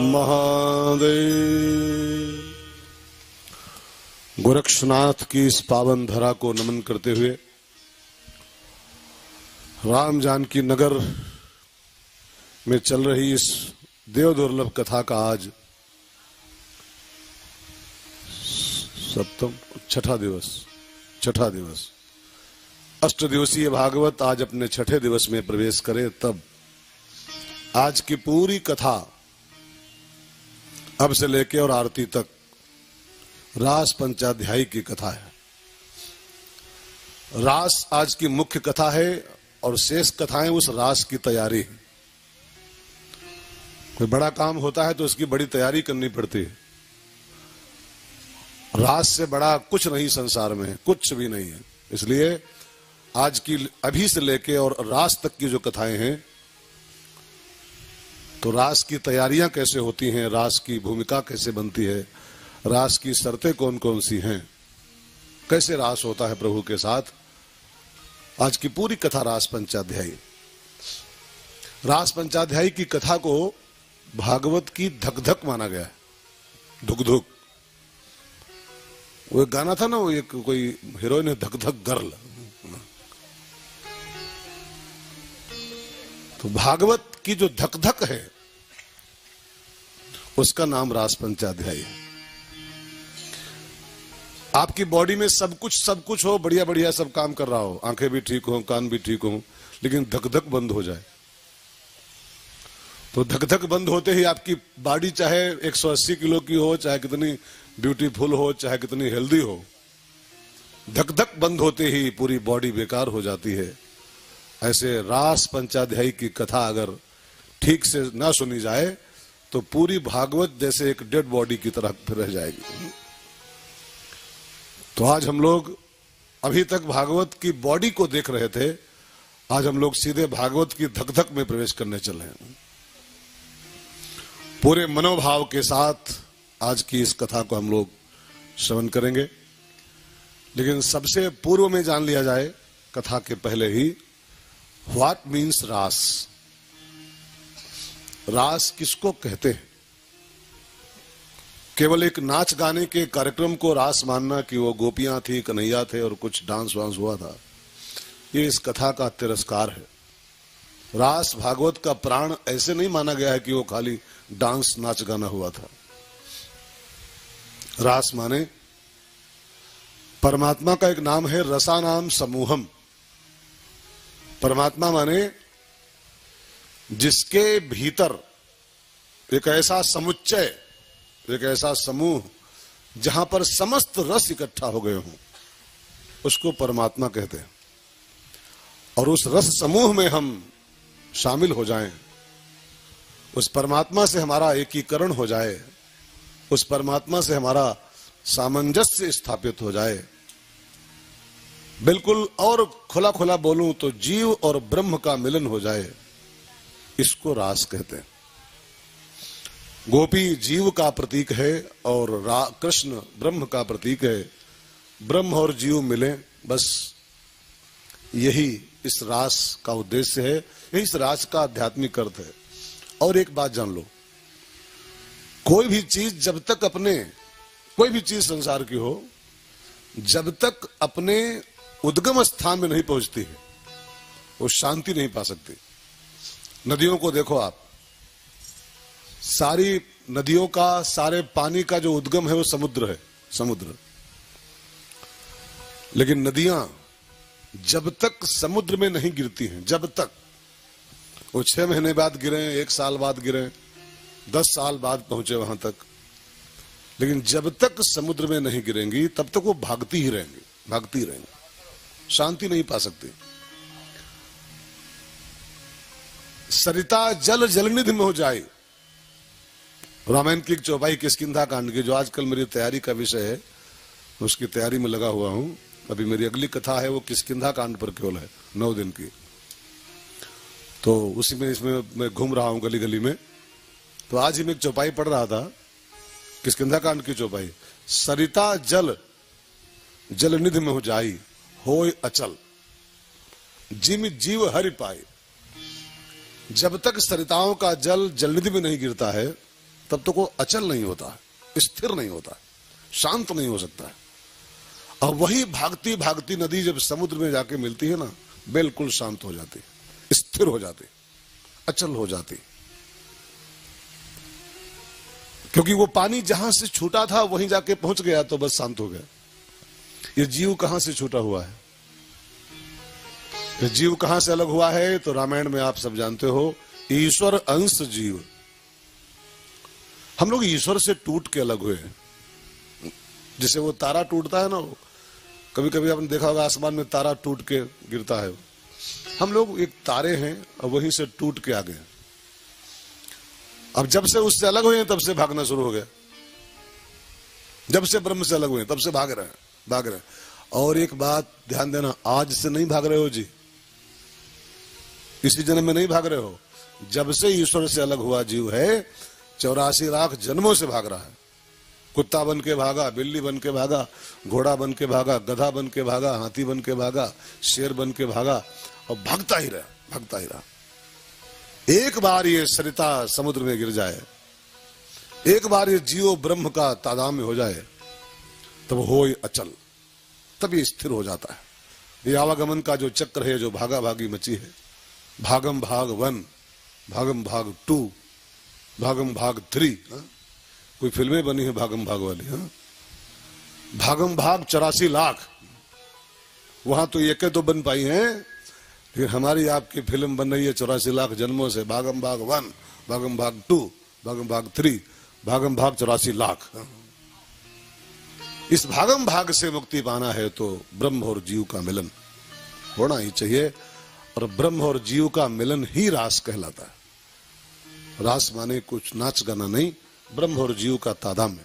महादेव। गोरक्षनाथ की इस पावन धरा को नमन करते हुए राम जानकी नगर में चल रही इस देव दुर्लभ कथा का आज छठा दिवस 8 दिवसीय भागवत आज अपने छठे दिवस में प्रवेश करे। तब आज की पूरी कथा अब से लेके और आरती तक रास पंचाध्यायी की कथा है। रास आज की मुख्य कथा है और शेष कथाएं उस रास की तैयारी है। कोई बड़ा काम होता है तो उसकी बड़ी तैयारी करनी पड़ती है। रास से बड़ा कुछ नहीं संसार में, कुछ भी नहीं है। इसलिए आज की अभी से लेके और रास तक की जो कथाएं हैं, तो रास की तैयारियां कैसे होती हैं, रास की भूमिका कैसे बनती है, रास की शर्तें कौन कौन सी हैं, कैसे रास होता है प्रभु के साथ, आज की पूरी कथा रास पंचाध्यायी। रास पंचाध्यायी की कथा को भागवत की धक धक माना गया है। धुक धुक, वो एक गाना था ना, वो एक कोई हीरोइन है, धक धक गर्ल। तो भागवत की जो धक धक है उसका नाम रास पंचाध्यायी है। आपकी बॉडी में सब कुछ हो, बढ़िया बढ़िया सब काम कर रहा हो, आंखें भी ठीक हो, कान भी ठीक हो, लेकिन धक धक बंद हो जाए तो धक धक बंद होते ही आपकी बॉडी चाहे 180 किलो की हो, चाहे कितनी ब्यूटीफुल हो, चाहे कितनी हेल्दी हो, धक धक बंद होते ही पूरी बॉडी बेकार हो जाती है। ऐसे रास पंचाध्यायी की कथा अगर ठीक से ना सुनी जाए तो पूरी भागवत जैसे एक डेड बॉडी की तरह फिर रह जाएगी। तो आज हम लोग अभी तक भागवत की बॉडी को देख रहे थे, आज हम लोग सीधे भागवत की धक धक में प्रवेश करने चले हैं। पूरे मनोभाव के साथ आज की इस कथा को हम लोग श्रवण करेंगे। लेकिन सबसे पूर्व में जान लिया जाए कथा के पहले ही, व्हाट मीन्स रास। रास किसको कहते हैं? केवल एक नाच गाने के कार्यक्रम को रास मानना कि वो गोपियां थी, कन्हैया थे और कुछ डांस वांस हुआ था, ये इस कथा का तिरस्कार है। रास भागवत का प्राण ऐसे नहीं माना गया है कि वो खाली डांस नाच गाना हुआ था। रास माने परमात्मा का एक नाम है, रसानाम समूहम। परमात्मा माने जिसके भीतर एक ऐसा समुच्चय, एक ऐसा समूह जहां पर समस्त रस इकट्ठा हो गए हों, उसको परमात्मा कहते हैं। और उस रस समूह में हम शामिल हो जाएं, उस परमात्मा से हमारा एकीकरण हो जाए, उस परमात्मा से हमारा सामंजस्य स्थापित हो जाए। बिल्कुल और खुला खुला बोलूं तो जीव और ब्रह्म का मिलन हो जाए, इसको रास कहते हैं। गोपी जीव का प्रतीक है और कृष्ण ब्रह्म का प्रतीक है। ब्रह्म और जीव मिले, बस यही इस रास का उद्देश्य है, यही इस रास का आध्यात्मिक अर्थ है। और एक बात जान लो, कोई भी चीज जब तक कोई भी चीज संसार की हो, जब तक अपने उद्गम स्थान में नहीं पहुंचती है, वो शांति नहीं पा सकती। नदियों को देखो आप, सारी नदियों का, सारे पानी का जो उद्गम है वो समुद्र है, समुद्र। लेकिन नदियां जब तक समुद्र में नहीं गिरती हैं, जब तक वो 6 महीने बाद गिरे, 1 साल बाद गिरे, 10 साल बाद पहुंचे वहां तक, लेकिन जब तक समुद्र में नहीं गिरेंगी तब तक वो भागती ही रहेंगी, शांति नहीं पा सकती। सरिता जल जलनिधि में हो जाए, रामायण की एक चौपाई किष्किंधा कांड की, जो आजकल मेरी तैयारी का विषय है, उसकी तैयारी में लगा हुआ हूं। अभी मेरी अगली कथा है वो किष्किंधा कांड पर केवल है, 9 दिन की। तो उसी में इसमें मैं घूम रहा हूं गली गली में। तो आज ही मैं एक चौपाई पढ़ रहा था, किष्किंधा कांड की चौपाई। सरिता जल जलनिधि में हो जाई, होय अचल, जिम जीव हरि पाए। जब तक सरिताओं का जल जलनिधि में नहीं गिरता है तब तक वो अचल नहीं होता है, स्थिर नहीं होता है, शांत नहीं हो सकता है। और वही भागती भागती नदी जब समुद्र में जाके मिलती है ना, बिल्कुल शांत हो जाती, स्थिर हो जाती, अचल हो जाती। क्योंकि वो पानी जहां से छूटा था वहीं जाके पहुंच गया तो बस शांत हो गया। ये जीव कहां से छूटा हुआ है? ये जीव कहां से अलग हुआ है? तो रामायण में आप सब जानते हो, ईश्वर अंश जीव। हम लोग ईश्वर से टूट के अलग हुए हैं। जिसे वो तारा टूटता है ना, कभी कभी आपने देखा होगा आसमान में तारा टूट के गिरता है। हम लोग एक तारे हैं और वहीं से टूट के आ गए। अब जब से उससे अलग हुए हैं तब से भागना शुरू हो गया। जब से ब्रह्म से अलग हुए हैं तब से भाग रहे हैं। और एक बात ध्यान देना, आज से नहीं भाग रहे हो जी, इसी जन्म में नहीं भाग रहे हो। जब से ईश्वर से अलग हुआ जीव है 84 लाख जन्मों से भाग रहा है। कुत्ता बन के भागा, बिल्ली बन के भागा, घोड़ा बन के भागा, गधा बन के भागा, हाथी बन के भागा, शेर बन के भागा और भागता ही रहा। एक बार ये सरिता समुद्र में गिर जाए, एक बार ये जीव ब्रह्म का तादाम्य हो जाए, तब हो अचल, तब ये स्थिर हो जाता है। ये आवागमन का जो चक्र है, जो भागा भागी मची है, भागम भाग 1, भागम भाग 2, भागम भाग 3, कोई फिल्में बनी है भागम भाग वाली, भागम भाग 84 लाख। वहां तो एक दो बन पाई हैं, फिर हमारी आपकी फिल्म बन रही है 84 लाख जन्मों से। भागम भाग 1, भागम भाग 2, भागम भाग 3, भागम भाग 84 लाख। इस भागम भाग से मुक्ति पाना है तो ब्रह्म और जीव का मिलन होना ही चाहिए। और ब्रह्म और जीव का मिलन ही रास कहलाता है। रास माने कुछ नाच गाना नहीं, ब्रह्म और जीव का तादाम्य।